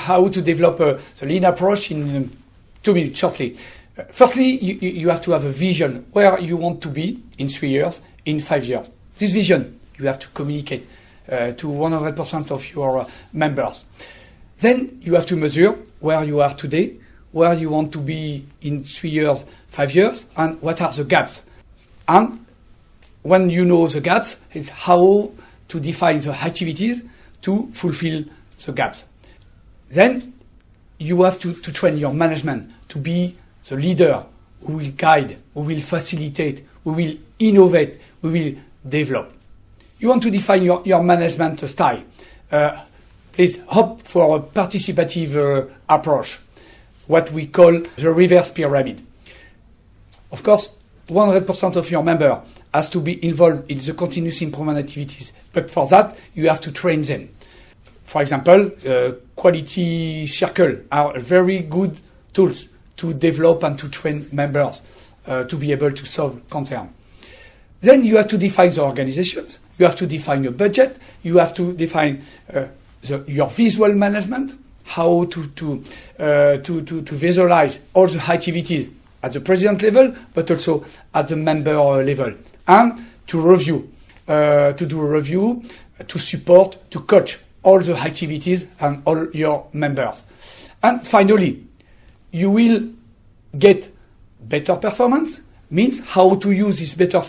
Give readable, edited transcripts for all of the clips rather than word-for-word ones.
how to develop the lean approach in 2 minutes shortly. Firstly, you have to have a vision where you want to be in 3 years, in 5 years. This vision, you have to communicate to 100% of your members. Then you have to measure where you are today, where you want to be in 3 years, 5 years, and what are the gaps. And when you know the gaps, it's how to define the activities to fulfill the gaps. Then you have to train your management to be the leader who will guide, who will facilitate, who will innovate, who will develop. You want to define your management style. Please opt for a participative approach, what we call the reverse pyramid. Of course, 100% of your member has to be involved in the continuous improvement activities. But for that, you have to train them. For example, quality circle are very good tools to develop and to train members to be able to solve concerns. Then you have to define the organizations. You have to define your budget. You have to define your visual management, how to visualize all the activities at the president level, but also at the member level, and to review, to do a review, to support, to coach all the activities and all your members. And finally, you will get better performance, means how to use this better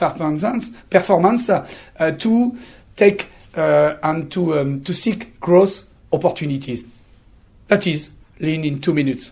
performance to take and to seek growth opportunities. That is Lean in 2 minutes.